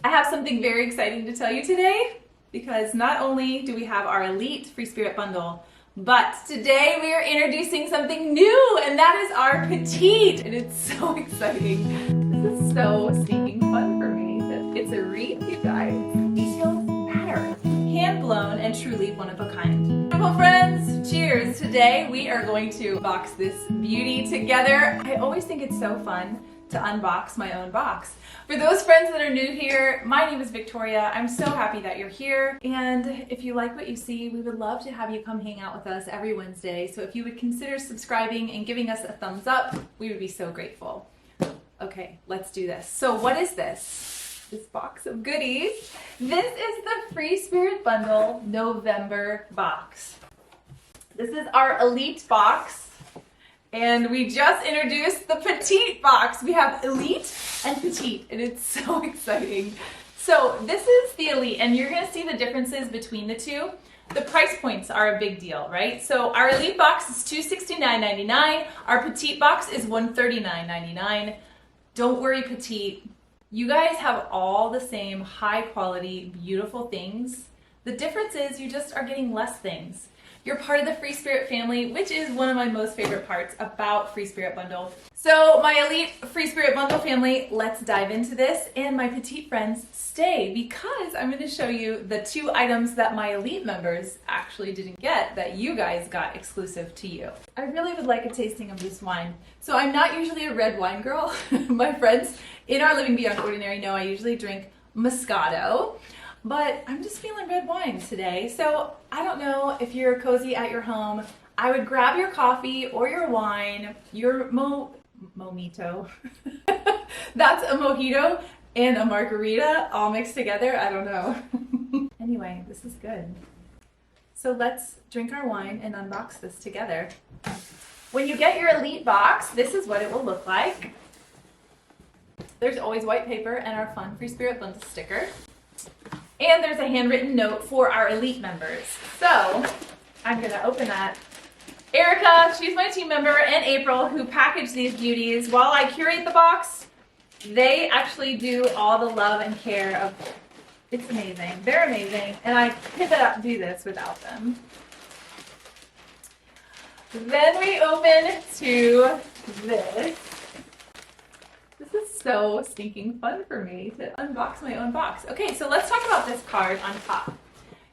I have something very exciting to tell you today because not only do we have our Elite Free Spirit Bundle, but today we are introducing something new, and that is our Petite, and it's so exciting. This is so sneaking fun for me. It's a wreath, you guys. Details matter. Hand blown and truly one of a kind. Beautiful friends, cheers. Today we are going to box this beauty together. I always think it's so fun to unbox my own box. For those friends that are new here, my name is Victoria. I'm so happy that you're here. And if you like what you see, we would love to have you come hang out with us every Wednesday. So if you would consider subscribing and giving us a thumbs up, we would be so grateful. Okay, let's do this. So what is this? This box of goodies. This is the Free Spirit Bundle November box. This is our Elite box. And we just introduced the Petite box. We have Elite and Petite, and it's so exciting. So this is the Elite, and you're gonna see the differences between the two. The price points are a big deal, right? So our Elite box is $269.99. Our Petite box is $139.99. Don't worry, Petite. You guys have all the same high quality, beautiful things. The difference is you just are getting less things. You're part of the Free Spirit family, which is one of my most favorite parts about Free Spirit Bundle. So my Elite Free Spirit Bundle family, let's dive into this. And my Petite friends, stay, because I'm going to show you the two items that my Elite members actually didn't get that you guys got exclusive to you. I really would like a tasting of this wine. So I'm not usually a red wine girl. My friends in our Living Beyond Ordinary know I usually drink Moscato. But I'm just feeling red wine today, so I don't know if you're cozy at your home. I would grab your coffee or your wine, your mojito. That's a mojito and a margarita all mixed together. I don't know. Anyway, this is good. So let's drink our wine and unbox this together. When you get your Elite box, this is what it will look like. There's always white paper and our fun Free Spirit Bundle sticker. And there's a handwritten note for our Elite members. So I'm gonna open that. Erica, she's my team member, and April, who packaged these beauties. While I curate the box, they actually do all the love and care of, it's amazing. They're amazing, and I couldn't do this without them. Then we open to this. This is so stinking fun for me to unbox my own box. Okay, so let's talk about this card on top.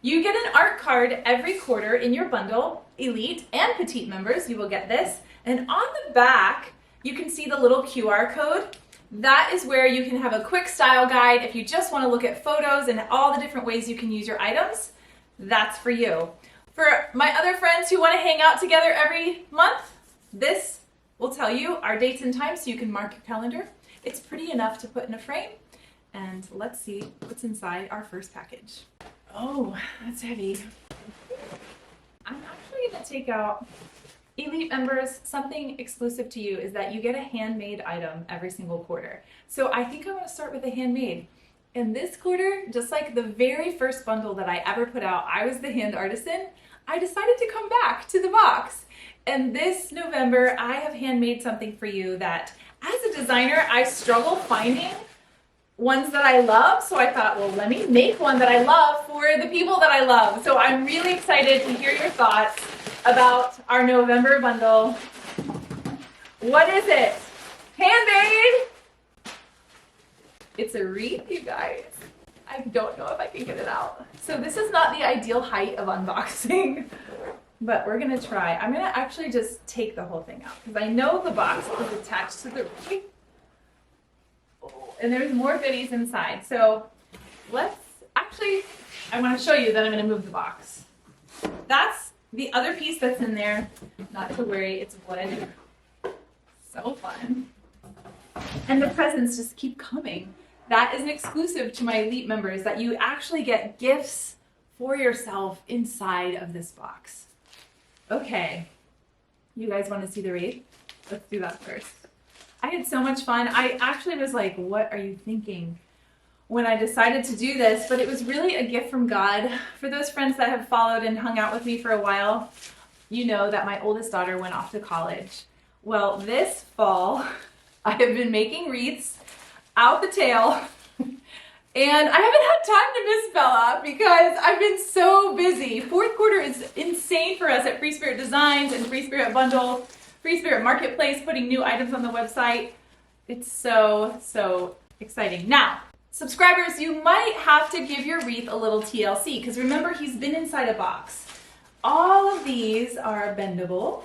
You get an art card every quarter in your bundle. Elite and Petite members, you will get this. And on the back, you can see the little QR code. That is where you can have a quick style guide if you just want to look at photos and all the different ways you can use your items. That's for you. For my other friends who want to hang out together every month, this will tell you our dates and times so you can mark your calendar. It's pretty enough to put in a frame. And let's see what's inside our first package. Oh, that's heavy. I'm actually gonna take out, Elite members, something exclusive to you is that you get a handmade item every single quarter. So I think I wanna start with a handmade. And this quarter, just like the very first bundle that I ever put out, I was the hand artisan, I decided to come back to the box. And this November, I have handmade something for you that, as a designer, I struggle finding ones that I love. So I thought, well, let me make one that I love for the people that I love. So I'm really excited to hear your thoughts about our November bundle. What is it? Handmade. It's a wreath, you guys. I don't know if I can get it out. So this is not the ideal height of unboxing. But we're gonna try. I'm gonna actually just take the whole thing out because I know the box is attached to the wreath. Oh, and there's more goodies inside. So let's actually, I wanna show you that I'm gonna move the box. That's the other piece that's in there. Not to worry, it's wood. So fun. And the presents just keep coming. That is an exclusive to my Elite members, that you actually get gifts for yourself inside of this box. Okay, you guys want to see the wreath? Let's do that first. I had so much fun. I actually was like, what are you thinking when I decided to do this? But it was really a gift from God. For those friends that have followed and hung out with me for a while, you know that my oldest daughter went off to college. Well, this fall, I have been making wreaths out the tail And I haven't had time to miss Bella because I've been so busy. Fourth quarter is insane for us at Free Spirit Designs and Free Spirit Bundle, Free Spirit Marketplace, putting new items on the website. It's so exciting. Now, subscribers, you might have to give your wreath a little TLC because remember, he's been inside a box. All of these are bendable.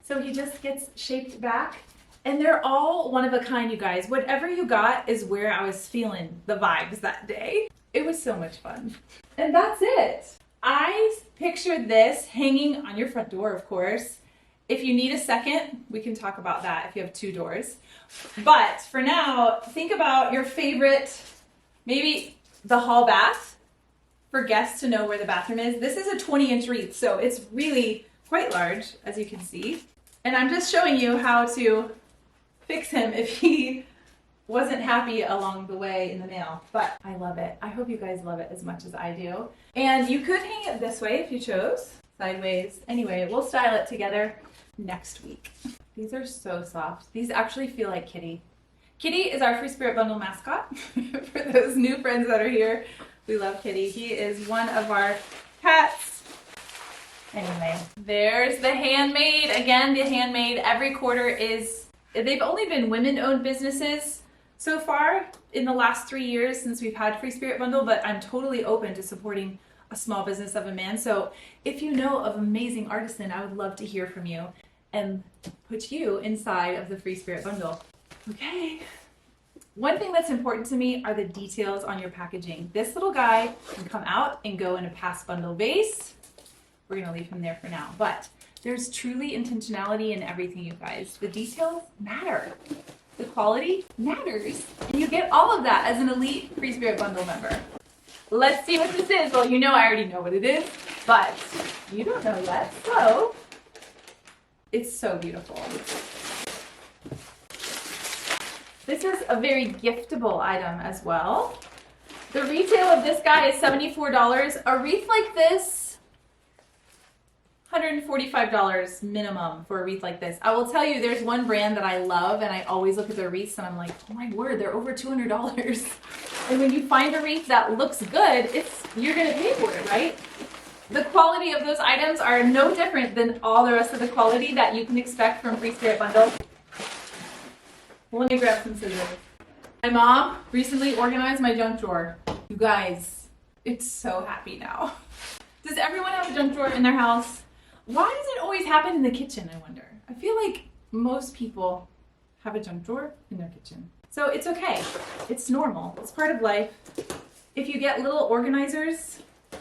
So he just gets shaped back. And they're all one of a kind, you guys. Whatever you got is where I was feeling the vibes that day. It was so much fun. And that's it. I pictured this hanging on your front door, of course. If you need a second, we can talk about that if you have 2 doors. But for now, think about your favorite, maybe the hall bath for guests to know where the bathroom is. This is a 20-inch wreath, so it's really quite large, as you can see. And I'm just showing you how to fix him if he wasn't happy along the way in the mail. But I love it. I hope you guys love it as much as I do. And you could hang it this way if you chose, sideways. Anyway, we'll style it together next week. These are so soft. These actually feel like Kitty. Kitty is our Free Spirit Bundle mascot. For those new friends that are here, we love Kitty. He is one of our cats. Anyway, there's the handmade. Again, the handmade every quarter is, they've only been women-owned businesses so far in the last 3 years since we've had Free Spirit Bundle, but I'm totally open to supporting a small business of a man. So if you know of amazing artisan, I would love to hear from you and put you inside of the Free Spirit Bundle. Okay. One thing that's important to me are the details on your packaging. This little guy can come out and go in a past bundle vase. We're gonna leave him there for now, but there's truly intentionality in everything, you guys. The details matter. The quality matters. And you get all of that as an elite Free Spirit Bundle member. Let's see what this is. Well, you know I already know what it is, but you don't know yet. So, it's so beautiful. This is a very giftable item as well. The retail of this guy is $74. A wreath like this, $145 minimum for a wreath like this. I will tell you, there's one brand that I love and I always look at their wreaths and I'm like, oh my word, they're over $200. And when you find a wreath that looks good, you're gonna pay for it, right? The quality of those items are no different than all the rest of the quality that you can expect from Free Spirit Bundle. Let me grab some scissors. My mom recently organized my junk drawer. You guys, it's so happy now. Does everyone have a junk drawer in their house? Why does it always happen in the kitchen, I wonder? I feel like most people have a junk drawer in their kitchen. So it's okay. It's normal. It's part of life. If you get little organizers,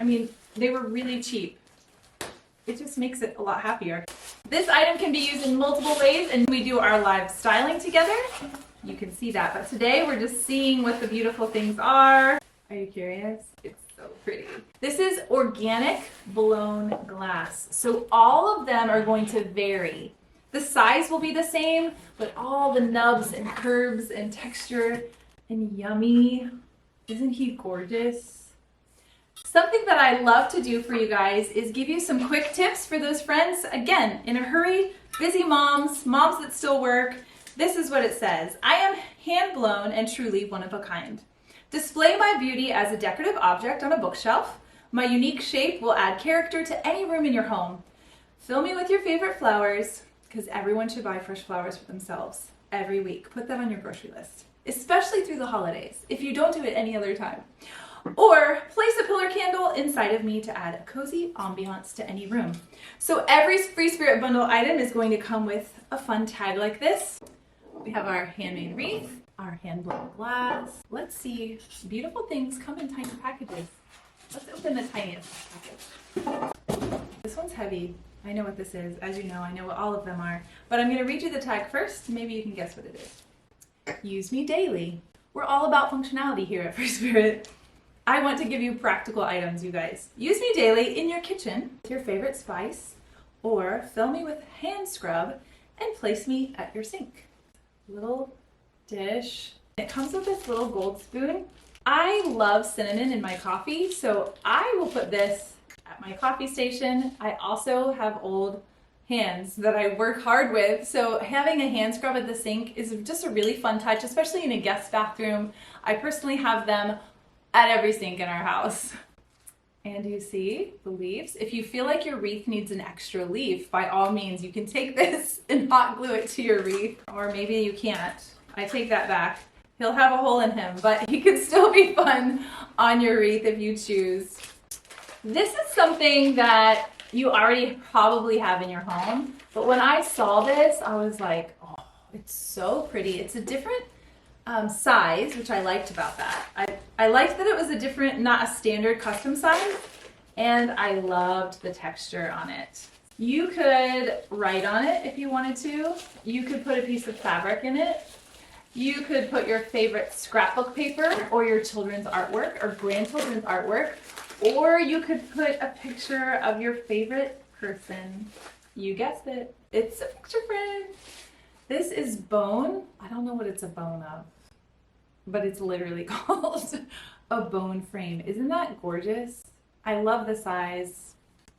I mean, they were really cheap. It just makes it a lot happier. This item can be used in multiple ways, and we do our live styling together. You can see that. But today we're just seeing what the beautiful things are. Are you curious? It's so pretty. This is organic blown glass. So all of them are going to vary. The size will be the same, but all the nubs and curves and texture and yummy. Isn't he gorgeous? Something that I love to do for you guys is give you some quick tips for those friends. Again, in a hurry, busy moms that still work. This is what it says. I am hand blown and truly one of a kind. Display my beauty as a decorative object on a bookshelf. My unique shape will add character to any room in your home. Fill me with your favorite flowers, because everyone should buy fresh flowers for themselves every week. Put that on your grocery list, especially through the holidays, if you don't do it any other time. Or place a pillar candle inside of me to add a cozy ambiance to any room. So every Free Spirit Bundle item is going to come with a fun tag like this. We have our handmade wreath, our hand-blown glass. Let's see, beautiful things come in tiny packages. Let's open the tiniest package. This one's heavy. I know what this is. As you know, I know what all of them are. But I'm going to read you the tag first. Maybe you can guess what it is. Use me daily. We're all about functionality here at Free Spirit. I want to give you practical items, you guys. Use me daily in your kitchen with your favorite spice, or fill me with hand scrub and place me at your sink. Little dish. It comes with this little gold spoon. I love cinnamon in my coffee, so I will put this at my coffee station. I also have old hands that I work hard with. So having a hand scrub at the sink is just a really fun touch, especially in a guest bathroom. I personally have them at every sink in our house. And you see the leaves? If you feel like your wreath needs an extra leaf, by all means, you can take this and hot glue it to your wreath. Or maybe you can't. I take that back. He'll have a hole in him, but he could still be fun on your wreath if you choose. This is something that you already probably have in your home, but when I saw this, I was like, oh, it's so pretty. It's a different size, which I liked about that. I liked that it was a different, not a standard custom size, and I loved the texture on it. You could write on it if you wanted to. You could put a piece of fabric in it. You could put your favorite scrapbook paper or your children's artwork or grandchildren's artwork, or you could put a picture of your favorite person. You guessed it. It's a picture frame. This is bone. I don't know what it's a bone of, but it's literally called a bone frame. Isn't that gorgeous? I love the size.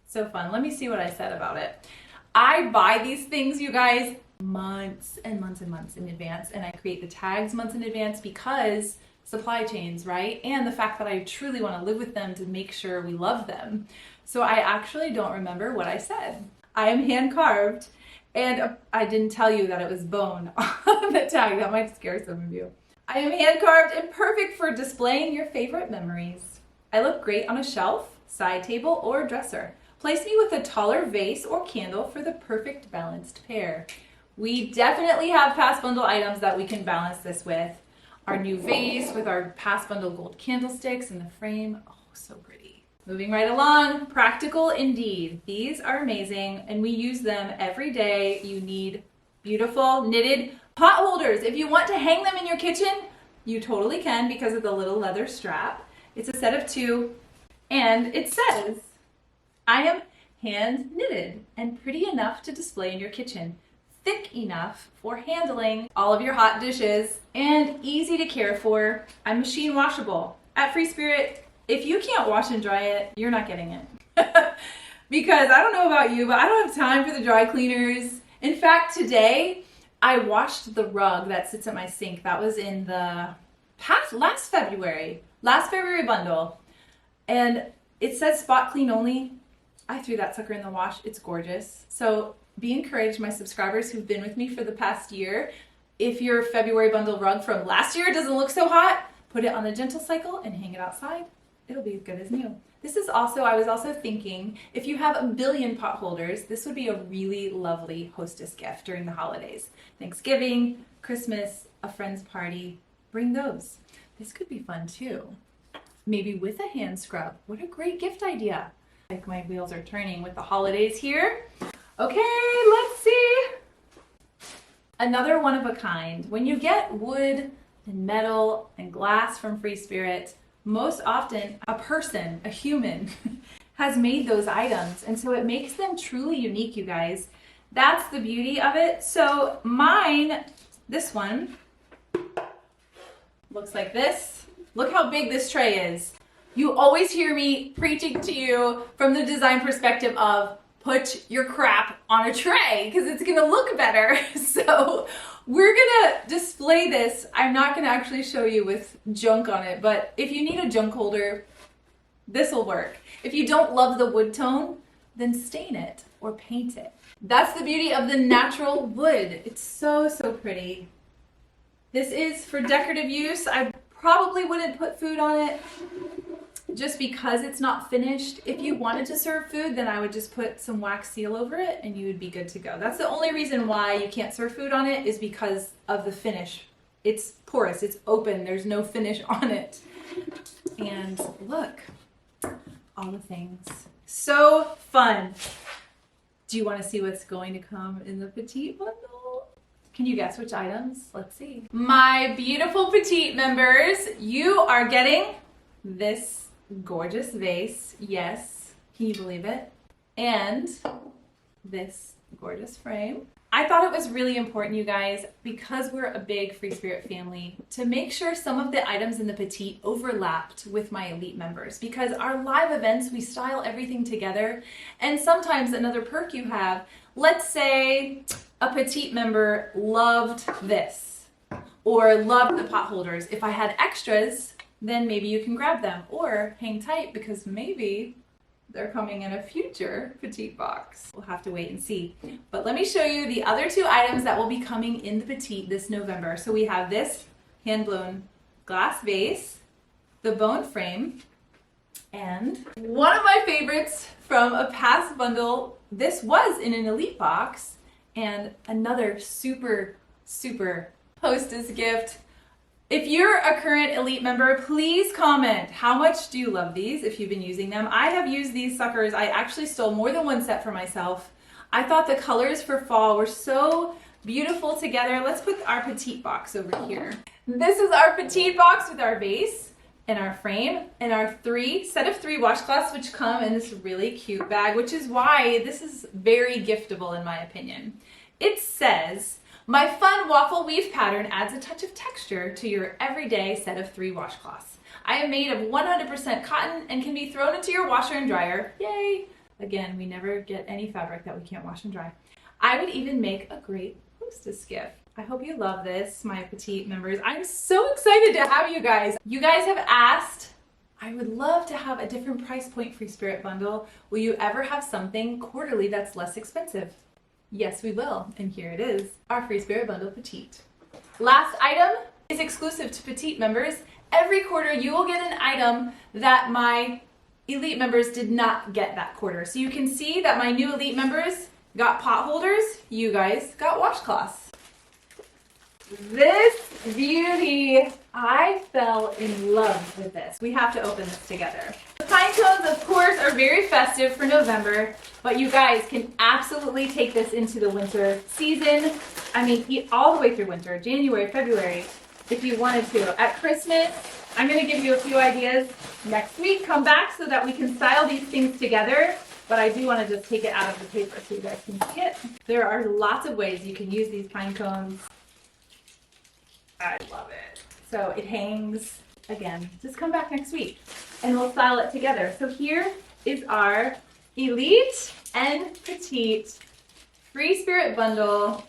So fun. Let me see what I said about it. I buy these things, you guys, months and months and months in advance, and I create the tags months in advance because supply chains, right? And the fact that I truly want to live with them to make sure we love them. So I actually don't remember what I said. I am hand carved, and I didn't tell you that it was bone on the tag. That might scare some of you. I am hand carved and perfect for displaying your favorite memories. I look great on a shelf, side table, or dresser. Place me with a taller vase or candle for the perfect balanced pair. We definitely have past bundle items that we can balance this with. Our new vase with our past bundle gold candlesticks and the frame. Oh, so pretty. Moving right along, practical indeed. These are amazing and we use them every day. You need beautiful knitted pot holders. If you want to hang them in your kitchen, you totally can because of the little leather strap. It's a set of 2 and it says, I am hand knitted and pretty enough to display in your kitchen. Thick enough for handling all of your hot dishes and easy to care for. I'm machine washable. At Free Spirit, if you can't wash and dry it, you're not getting it. Because I don't know about you, but I don't have time for the dry cleaners. In fact, today I washed the rug that sits at my sink. That was in the last February bundle. And it says spot clean only. I threw that sucker in the wash. It's gorgeous. So be encouraged, my subscribers who've been with me for the past year. If your February bundle rug from last year doesn't look so hot, put it on the gentle cycle and hang it outside. It'll be as good as new. This is also, I was also thinking, if you have a billion pot holders, this would be a really lovely hostess gift during the holidays. Thanksgiving, Christmas, a friend's party, bring those. This could be fun too. Maybe with a hand scrub. What a great gift idea. Like my wheels are turning with the holidays here. Okay, let's see. Another one of a kind. When you get wood and metal and glass from Free Spirit, most often a person, a human, has made those items. And so it makes them truly unique, you guys. That's the beauty of it. So mine, this one, looks like this. Look how big this tray is. You always hear me preaching to you from the design perspective of put your crap on a tray because it's gonna look better. So we're gonna display this. I'm not gonna actually show you with junk on it, but if you need a junk holder, this will work. If you don't love the wood tone, then stain it or paint it. That's the beauty of the natural wood. It's so, so pretty. This is for decorative use. I probably wouldn't put food on it just because it's not finished. If you wanted to serve food, then I would just put some wax seal over it and you would be good to go. That's the only reason why you can't serve food on it is because of the finish. It's porous, it's open, there's no finish on it. And look, all the things. So fun. Do you want to see what's going to come in the petite bundle? Can you guess which items? Let's see. My beautiful petite members, you are getting this gorgeous vase. Yes, can you believe it? And this gorgeous frame. I thought it was really important, you guys, because we're a big Free Spirit family, to make sure some of the items in the Petite overlapped with my Elite members, because our live events, we style everything together, and sometimes another perk you have, let's say a Petite member loved this, or loved the pot holders. If I had extras, then maybe you can grab them, or hang tight because maybe they're coming in a future Petite box. We'll have to wait and see. But let me show you the other two items that will be coming in the Petite this November. So we have this hand-blown glass vase, the bone frame, and one of my favorites from a past bundle. This was in an Elite box, and another super hostess gift. If you're a current Elite member, please comment how much do you love these if you've been using them. I have used these suckers. I actually stole more than one set for myself. I thought the colors for fall were so beautiful together. Let's put our Petite box over here. This is our Petite box with our vase and our frame and our set of three washcloths, which come in this really cute bag, which is why this is very giftable in my opinion. It says, "My fun waffle weave pattern adds a touch of texture to your everyday set of three washcloths. I am made of 100% cotton and can be thrown into your washer and dryer." Yay! Again, we never get any fabric that we can't wash and dry. "I would even make a great hostess gift." I hope you love this, my Petite members. I'm so excited to have you guys. You guys have asked, I would love to have a different price point Free Spirit bundle. Will you ever have something quarterly that's less expensive? Yes, we will, and here it is, our Free Spirit Bundle Petite. Last item is exclusive to Petite members. Every quarter you will get an item that my Elite members did not get that quarter. So you can see that my new Elite members got pot holders, you guys got washcloths. This beauty, I fell in love with this. We have to open this together. The pine cones, of course, are very festive for November, but you guys can absolutely take this into the winter season. I mean, eat all the way through winter, January, February, if you wanted to. At Christmas, I'm gonna give you a few ideas next week. Come back so that we can style these things together, but I do wanna just take it out of the paper so you guys can see it. There are lots of ways you can use these pine cones. I love it. So it hangs, again, just come back next week and we'll style it together. So here is our Elite and Petite Free Spirit bundle.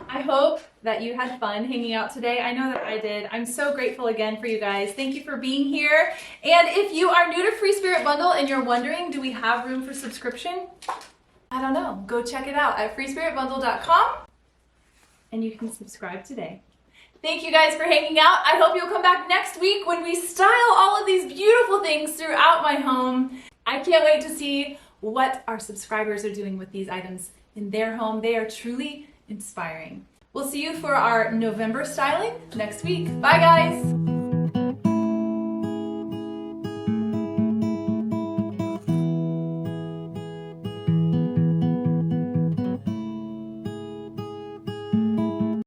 I hope that you had fun hanging out today. I know that I did. I'm so grateful again for you guys. Thank you for being here. And if you are new to Free Spirit bundle and you're wondering, do we have room for subscription? I don't know. Go check it out at freespiritbundle.com and you can subscribe today. Thank you guys for hanging out. I hope you'll come back next week when we style all of these beautiful things throughout my home. I can't wait to see what our subscribers are doing with these items in their home. They are truly inspiring. We'll see you for our November styling next week. Bye guys.